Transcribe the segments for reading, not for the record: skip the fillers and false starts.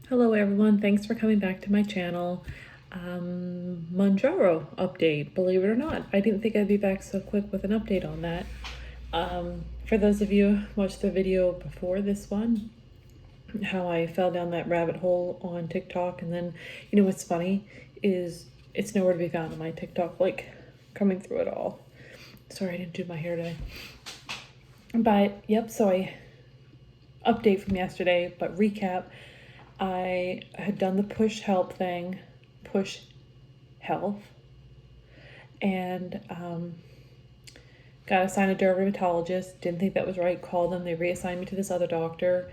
Hello everyone, thanks for coming back to my channel. Mounjaro update, believe it or not. I didn't think I'd be back so quick with an update on that. For those of you who watched the video before this one, how I fell down that rabbit hole on TikTok, and then, you know what's funny is it's nowhere to be found on my TikTok, like coming through it all. Sorry, I didn't do my hair today. But yep, so I update from yesterday, but recap. I had done the push help thing, push health, and got assigned a dermatologist. Didn't think that was right. Called them. They reassigned me to this other doctor.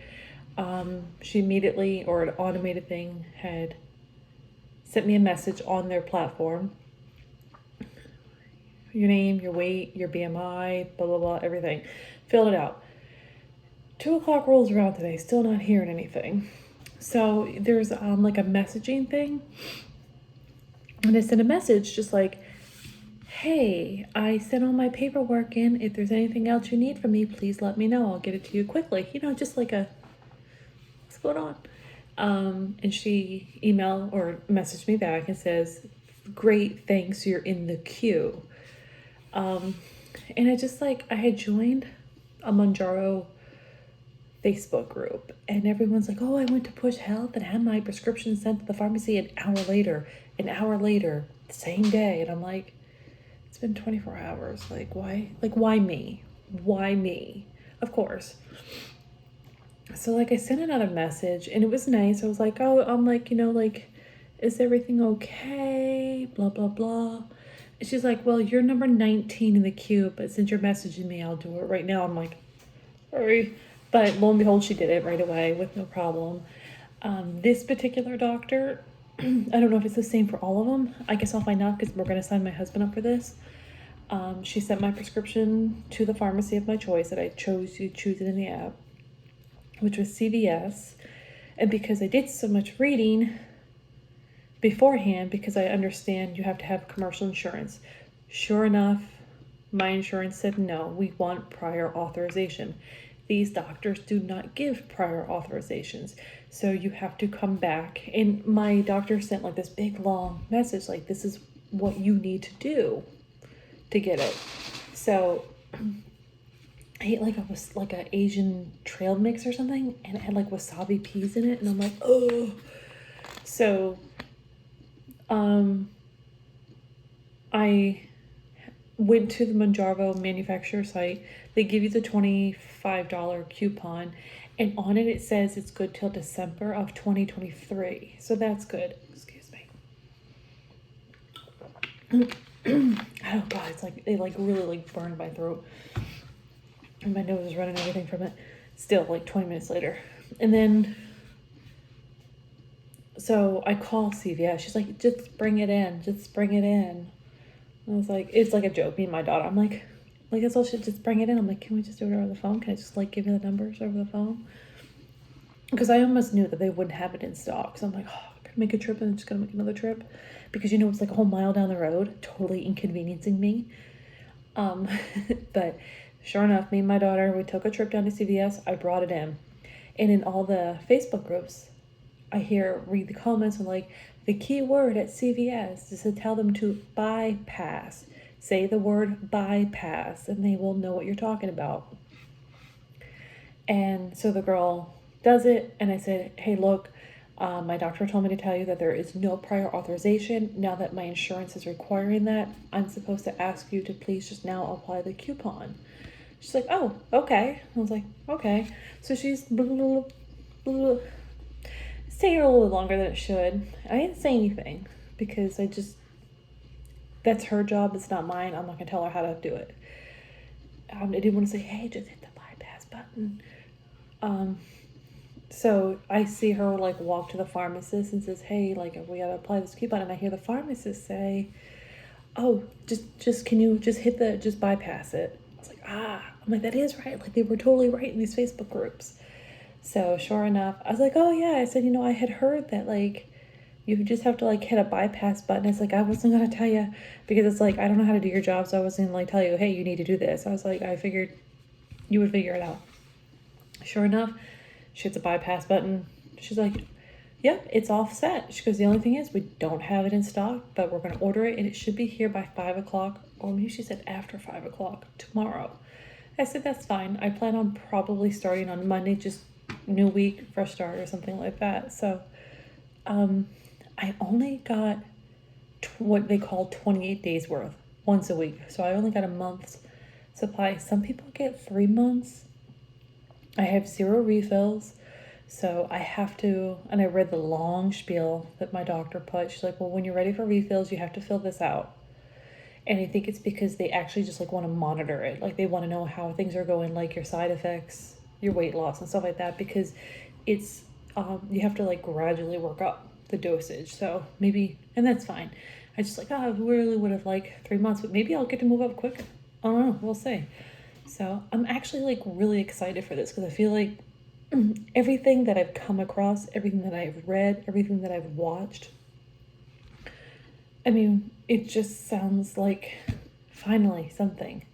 She immediately, or an automated thing, had sent me a message on their platform. Your name, your weight, your BMI, blah, blah, blah, everything. Filled it out. 2 o'clock rolls around today, still not hearing anything. So there's like a messaging thing. And I sent a message just like, hey, I sent all my paperwork in. If there's anything else you need from me, please let me know. I'll get it to you quickly. You know, just like a, what's going on? And she emailed or messaged me back and says, great, thanks, you're in the queue. And I just like, I had joined a Mounjaro Facebook group, and everyone's like, oh, I went to Push Health and had my prescription sent to the pharmacy an hour later, the same day. And I'm like, it's been 24 hours. Like, why? Like, why me? Why me? Of course. So, like, I sent another message, and it was nice. I was like, oh, I'm like, you know, like, is everything okay? Blah, blah, blah. And she's like, well, you're number 19 in the queue, but since you're messaging me, I'll do it right now. I'm like, sorry. But lo and behold, she did it right away with no problem. This particular doctor, I don't know if it's the same for all of them. I guess I'll find out because we're going to sign my husband up for this. She sent my prescription to the pharmacy of my choice that I chose to choose it in the app, which was CVS. And because I did so much reading beforehand, because I understand you have to have commercial insurance, sure enough, my insurance said no, we want prior authorization. These doctors do not give prior authorizations. So you have to come back. And my doctor sent like this big long message, like, this is what you need to do to get it. So I ate like a Asian trail mix or something, and it had like wasabi peas in it, and I'm like, oh. So I went to the Mounjaro manufacturer site. They give you the $25 coupon, and on it says it's good till December of 2023. So that's good. Excuse me. Oh god, it's like it like really like burned my throat. And my nose is running everything from it. Still, like 20 minutes later. And then so I call CVS. She's like, just bring it in. Just bring it in. I was like, it's like a joke, me and my daughter. I'm like that's all, should just bring it in. I'm like, can we just do it over the phone? Can I just like give you the numbers over the phone? Because I almost knew that they wouldn't have it in stock. So I'm like, oh, I'm gonna make a trip and I'm just gonna make another trip. Because you know it's like a whole mile down the road, totally inconveniencing me. But sure enough, me and my daughter, we took a trip down to CVS. I brought it in. And in all the Facebook groups, I read the comments and like, the key word at CVS is to tell them to bypass. Say the word bypass and they will know what you're talking about. And so the girl does it, and I said, hey, look, my doctor told me to tell you that there is no prior authorization. Now that my insurance is requiring that, I'm supposed to ask you to please just now apply the coupon. She's like, oh, okay. I was like, okay. So she's blah, blah, blah. It's taking a little longer than it should. I didn't say anything because that's her job. It's not mine. I'm not going to tell her how to do it. I didn't want to say, hey, just hit the bypass button. So I see her like walk to the pharmacist and says, hey, like, we got to apply this coupon. And I hear the pharmacist say, oh, can you just bypass it? I was like, I'm like, that is right. Like, they were totally right in these Facebook groups. So sure enough, I was like, oh yeah. I said, I had heard that like, you just have to like hit a bypass button. It's like, I wasn't going to tell you because it's like, I don't know how to do your job. So I wasn't like tell you, hey, you need to do this. I was like, I figured you would figure it out. Sure enough, she hits a bypass button. She's like, Yep, it's all set. She goes, the only thing is we don't have it in stock, but we're going to order it and it should be here by 5 o'clock, or maybe she said after 5 o'clock tomorrow. I said, that's fine. I plan on probably starting on Monday, just new week, fresh start or something like that. So I only got what they call 28 days worth once a week. So I only got a month's supply. Some people get 3 months. I have 0 refills. So I have to, and I read the long spiel that my doctor put. She's like, well, when you're ready for refills, you have to fill this out. And I think it's because they actually just like want to monitor it. Like they want to know how things are going, like your side effects, your weight loss and stuff like that, because it's, you have to like gradually work up the dosage. So maybe, and that's fine. I just like, I really would have like 3 months, but maybe I'll get to move up quicker. I don't know. We'll see. So I'm actually like really excited for this because I feel like everything that I've come across, everything that I've read, everything that I've watched, I mean, it just sounds like finally something.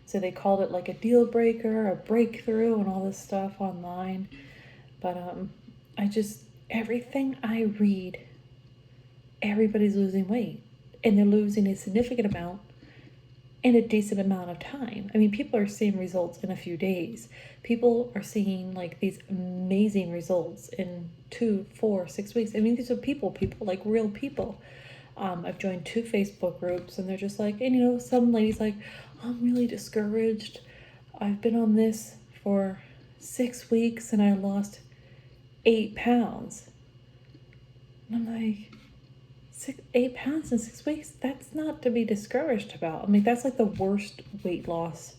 So they called it like a deal breaker, a breakthrough, and all this stuff online. But everything I read, everybody's losing weight. And they're losing a significant amount in a decent amount of time. I mean, people are seeing results in a few days. People are seeing like these amazing results in 2, 4, 6 weeks. I mean, these are people like real people. I've joined 2 Facebook groups and they're just like, and you know, some lady's like, I'm really discouraged. I've been on this for 6 weeks and I lost 8 pounds. And I'm like, 8 pounds in 6 weeks? That's not to be discouraged about. I mean, that's like the worst weight loss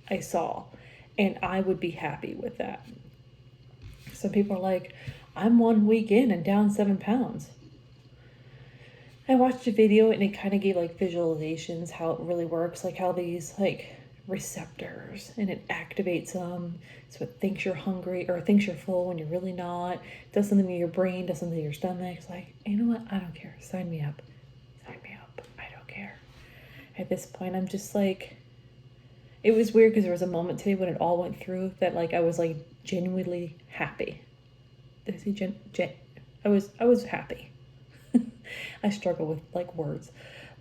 I saw. And I would be happy with that. Some people are like, I'm 1 week in and down 7 pounds. I watched a video and it kind of gave like visualizations, how it really works, like how these like receptors and it activates them. So it thinks you're hungry or thinks you're full when you're really not. It does something to your brain, does something to your stomach. It's like, you know what? I don't care. Sign me up. Sign me up. I don't care. At this point, I'm just like, it was weird because there was a moment today when it all went through that like I was like genuinely happy. Did I say I was happy. I struggle with like words.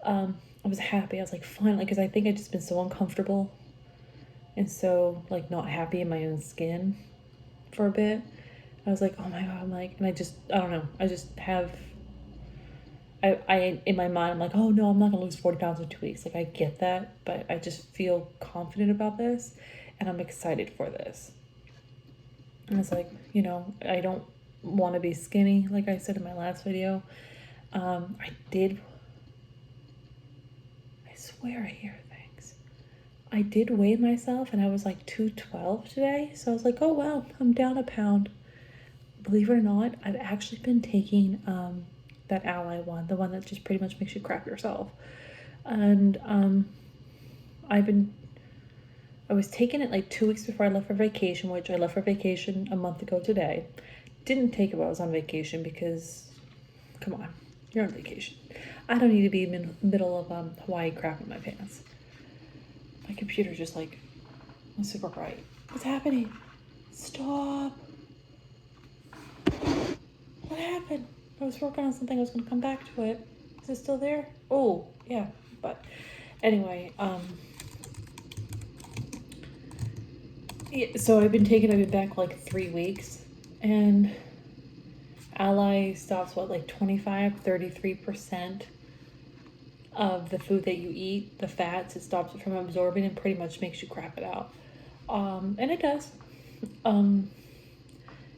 I was happy. I was like, finally, because I think I'd just been so uncomfortable and so like not happy in my own skin for a bit. I was like, oh my God, I'm like, and I don't know. I just have, I in my mind, I'm like, oh no, I'm not gonna lose 40 pounds in 2 weeks. Like I get that, but I just feel confident about this and I'm excited for this. And it's like, you know, I don't want to be skinny, like I said in my last video. I swear I hear things. I did weigh myself and I was like 212 today. So I was like, oh wow, I'm down a pound. Believe it or not, I've actually been taking that Ally one, the one that just pretty much makes you crap yourself. And I was taking it like 2 weeks before I left for vacation, which I left for vacation a month ago today. Didn't take it while I was on vacation because, come on, you're on vacation. I don't need to be in the middle of Hawaii crap in my pants. My computer's just like super bright. What's happening? Stop. What happened? I was working on something. I was going to come back to it. Is it still there? Oh, yeah. But anyway, yeah, so I've been back like 3 weeks, and Ally stops like 33% of the food that you eat, the fats. It stops it from absorbing and pretty much makes you crap it out. And it does. And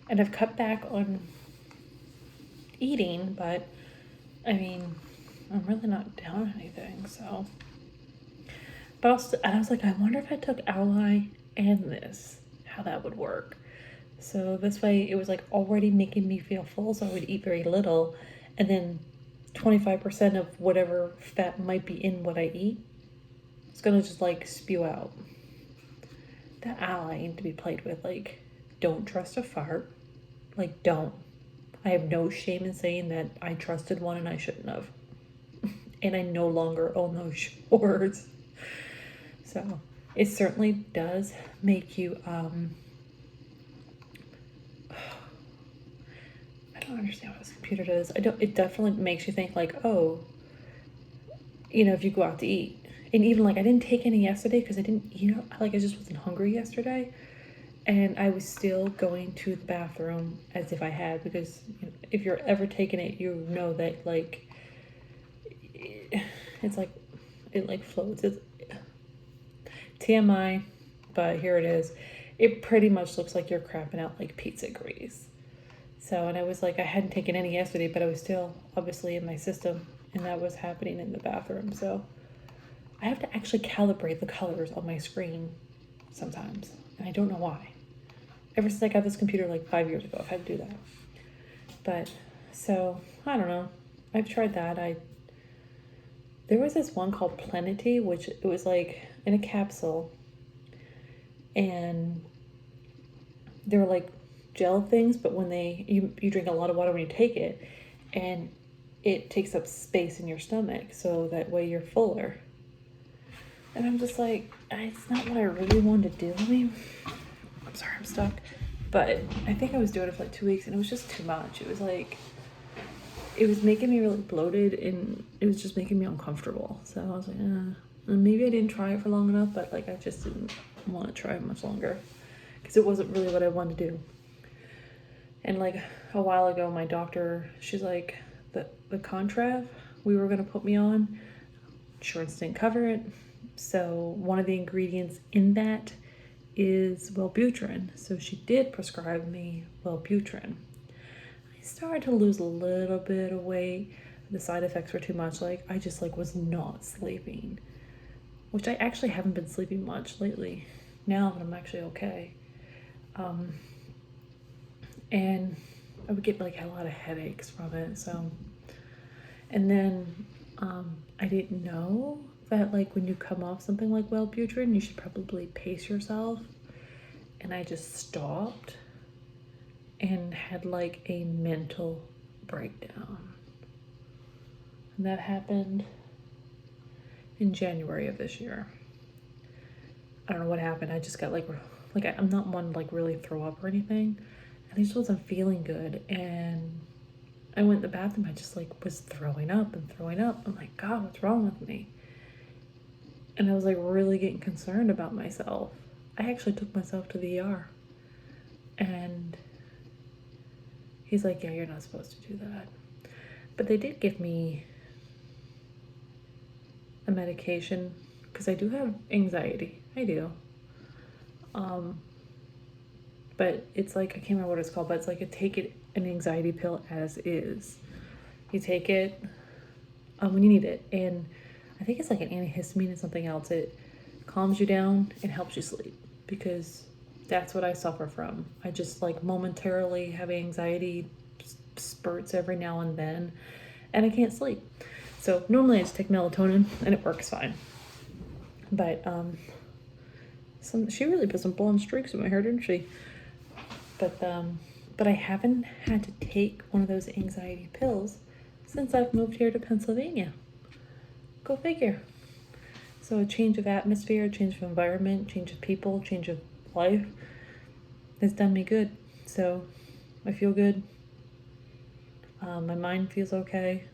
I've cut back on eating, but I mean, I'm really not down anything, so. But I was like, I wonder if I took Ally and this, how that would work. So this way it was like already making me feel full, so I would eat very little, and then 25% of whatever fat might be in what I eat, it's gonna just like spew out. The Ally need to be played with. Like, don't trust a fart. Like, don't. I have no shame in saying that I trusted one and I shouldn't have. And I no longer own those shorts. So it certainly does make you, I don't don't understand what this computer does. I don't. It definitely makes you think like, oh, you know, if you go out to eat, and even like I didn't take any yesterday because I didn't, you know, like I just wasn't hungry yesterday, and I was still going to the bathroom as if I had, because you know, if you're ever taking it, you know that like it's like it like floats. It's TMI, but here it is. It pretty much looks like you're crapping out like pizza grease. So, and I was like, I hadn't taken any yesterday, but I was still obviously in my system, and that was happening in the bathroom. So, I have to actually calibrate the colors on my screen sometimes, and I don't know why. Ever since I got this computer like 5 years ago, I've had to do that. But, so, I don't know. I've tried that. There was this one called Plenity, which it was like in a capsule, and they were like gel things, but when you drink a lot of water when you take it, and it takes up space in your stomach, so that way you're fuller. And I'm just like, it's not what I really wanted to do. I mean, I'm sorry, I'm stuck. But I think I was doing it for like 2 weeks, and it was just too much. It was like, it was making me really bloated, and it was just making me uncomfortable. So I was like, and maybe I didn't try it for long enough, but like I just didn't want to try it much longer because it wasn't really what I wanted to do. And like a while ago, my doctor, she's like, the Contrav we were gonna put me on, insurance didn't cover it. So one of the ingredients in that is Wellbutrin. So she did prescribe me Wellbutrin. I started to lose a little bit of weight. The side effects were too much. Like I just like was not sleeping, which I actually haven't been sleeping much lately. Now that I'm actually okay. And I would get like a lot of headaches from it. So, and then I didn't know that like when you come off something like Wellbutrin, you should probably pace yourself. And I just stopped and had like a mental breakdown. And that happened in January of this year. I don't know what happened. I just got like I'm not one to like really throw up or anything. And I just wasn't feeling good. And I went to the bathroom. I just like was throwing up and throwing up. I'm like, God, what's wrong with me? And I was like really getting concerned about myself. I actually took myself to the ER. And he's like, yeah, you're not supposed to do that. But they did give me a medication because I do have anxiety. I do. But it's like, I can't remember what it's called, but it's like an anxiety pill as is. You take it when you need it. And I think it's like an antihistamine and something else. It calms you down and helps you sleep, because that's what I suffer from. I just like momentarily have anxiety spurts every now and then, and I can't sleep. So normally I just take melatonin and it works fine. But she really put some blonde streaks in my hair, didn't she? But I haven't had to take one of those anxiety pills since I've moved here to Pennsylvania. Go figure. So a change of atmosphere, change of environment, change of people, change of life has done me good. So I feel good. My mind feels okay.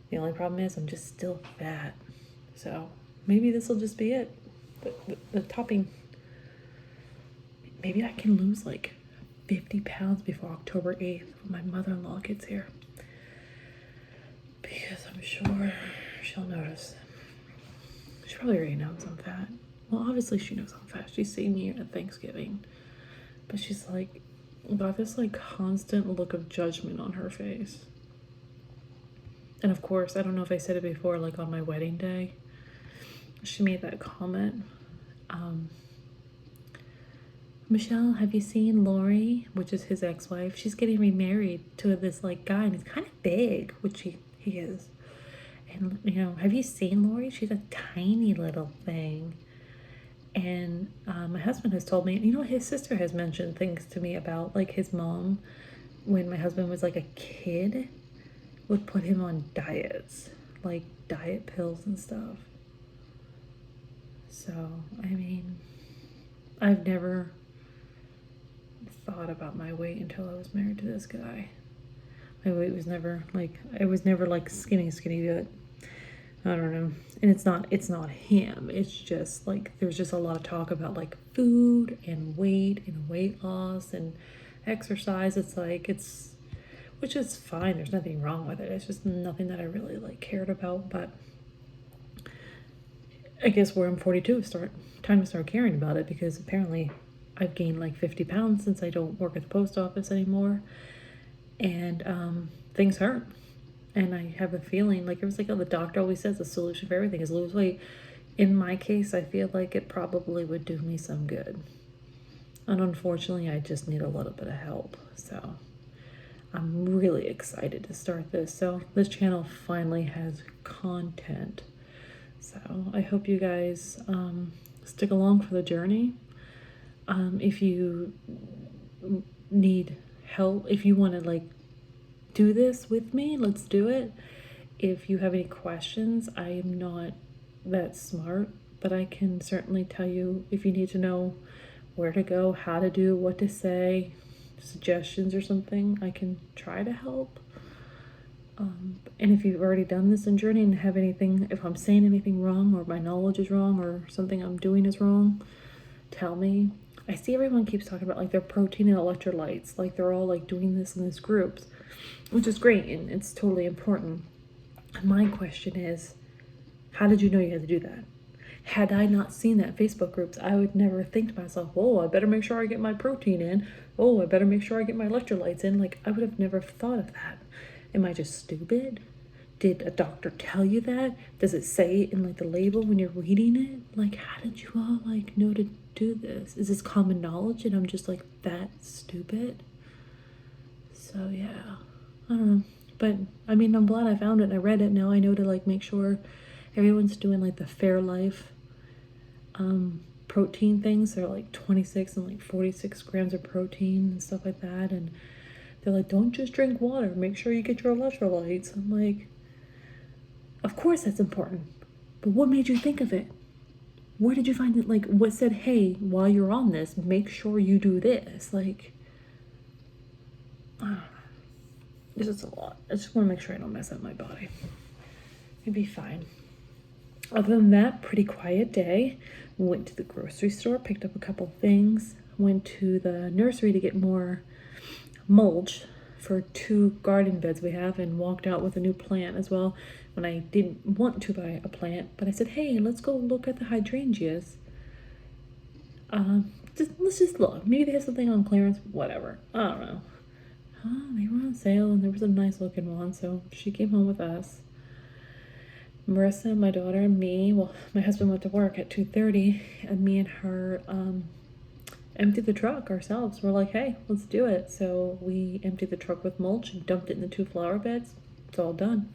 The only problem is I'm just still fat. So maybe this will just be it. The topping. Maybe I can lose like 50 pounds before October 8th when my mother-in-law gets here. Because I'm sure she'll notice. She probably already knows I'm fat. Well, obviously she knows I'm fat. She's seen me at Thanksgiving. But she's like, got this like constant look of judgment on her face. And of course, I don't know if I said it before, like on my wedding day, she made that comment. Michelle, have you seen Lori, which is his ex-wife? She's getting remarried to this like guy, and he's kind of big, which he is. And you know, have you seen Lori? She's a tiny little thing. And my husband has told me, you know, his sister has mentioned things to me about like his mom, when my husband was like a kid, would put him on diets, like diet pills and stuff. So, I mean, I've never thought about my weight until I was married to this guy. It was never like skinny, but I don't know. And it's not him. It's just like there's just a lot of talk about like food and weight loss and exercise. Which is fine. There's nothing wrong with it. It's just nothing that I really like cared about. But I guess where I'm 42, time to start caring about it, because apparently I've gained like 50 pounds since I don't work at the post office anymore, and things hurt. And I have a feeling like it was like, oh, the doctor always says the solution for everything is lose weight. In my case, I feel like it probably would do me some good. And unfortunately, I just need a little bit of help. So I'm really excited to start this. So this channel finally has content. So I hope you guys stick along for the journey. If you need help, if you want to like do this with me, let's do it. If you have any questions, I am not that smart, but I can certainly tell you if you need to know where to go, how to do, what to say, suggestions or something, I can try to help. And if you've already done this in journey and have anything, if I'm saying anything wrong or my knowledge is wrong or something I'm doing is wrong, tell me. I see everyone keeps talking about like their protein and electrolytes, like they're all like doing this in these groups, which is great and it's totally important. And my question is, how did you know you had to do that? Had I not seen that Facebook groups, I would never think to myself, oh, I better make sure I get my protein in. Oh, I better make sure I get my electrolytes in. Like, I would have never thought of that. Am I just stupid? Did a doctor tell you that? Does it say it in like the label when you're reading it? Like, how did you all like know to do this? Is this common knowledge and I'm just like that stupid? So yeah, I don't know. But I mean, I'm glad I found it and I read it. Now I know to like make sure everyone's doing like the Fairlife protein things. They're like 26 and like 46 grams of protein and stuff like that. And they're like, don't just drink water, make sure you get your electrolytes. I'm like, of course that's important, but what made you think of it? Where did you find it? Like, what said, hey, while you're on this, make sure you do this? Like, this is a lot. I just want to make sure I don't mess up my body. It'd be fine. Other than that, pretty quiet day. Went to the grocery store, picked up a couple things, went to the nursery to get more mulch for 2 garden beds we have, and walked out with a new plant as well when I didn't want to buy a plant, but I said, hey, let's go look at the hydrangeas. Let's just look. Maybe they have something on clearance, whatever. I don't know. They were on sale and there was a nice looking one, so she came home with us. Marissa, my daughter, and me, well, my husband went to work at 2:30, and me and her emptied the truck ourselves. We're like, hey, let's do it. So we emptied the truck with mulch and dumped it in the 2 flower beds. It's all done.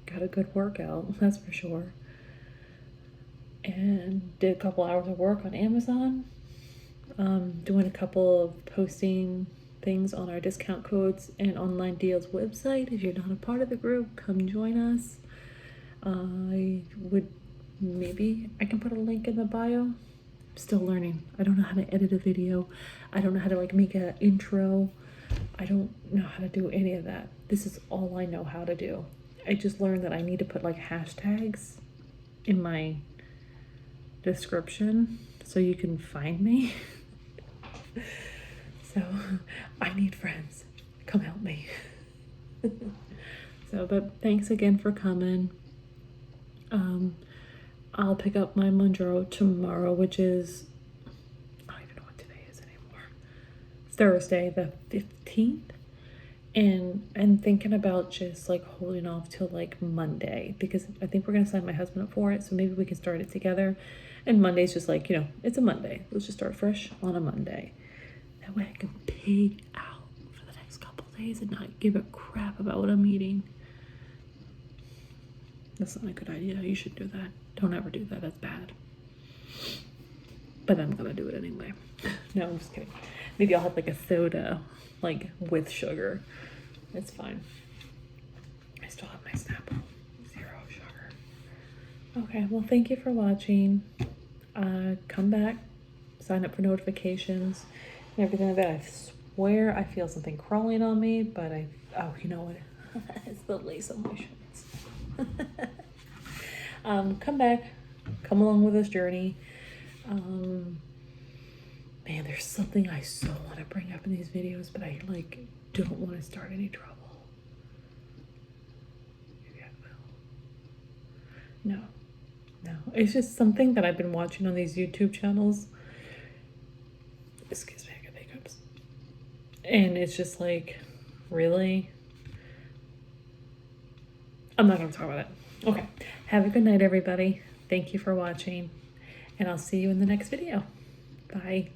Got a good workout, that's for sure. And did a couple hours of work on Amazon. Doing a couple of posting things on our discount codes and online deals website. If you're not a part of the group, come join us. I can put a link in the bio. I'm still learning. I don't know how to edit a video. I don't know how to like make an intro. I don't know how to do any of that. This is all I know how to do. I just learned that I need to put like hashtags in my description so you can find me. So I need friends. Come help me. But thanks again for coming. I'll pick up my Mounjaro tomorrow, which is, I don't even know what today is anymore. Thursday, the 15th. And I'm thinking about just like holding off till like Monday, because I think we're going to sign my husband up for it. So maybe we can start it together. And Monday's just like, it's a Monday. Let's just start fresh on a Monday. That way I can pig out for the next couple of days and not give a crap about what I'm eating. That's not a good idea. You should do that. Don't ever do that. That's bad. But I'm going to do it anyway. No, I'm just kidding. Maybe I'll have like a soda, like with sugar. It's fine. I still have my Snapple. 0 sugar. Okay, well, thank you for watching. Come back. Sign up for notifications and everything like that. I swear I feel something crawling on me, but oh, you know what? It's the lace on my shorts. Come back. Come along with this journey. Man, there's something I so want to bring up in these videos, but I like don't want to start any trouble. Maybe I will. No. It's just something that I've been watching on these YouTube channels. Excuse me, I got hiccups. And it's just like, really? I'm not going to talk about it. Okay. Have a good night, everybody. Thank you for watching. And I'll see you in the next video. Bye.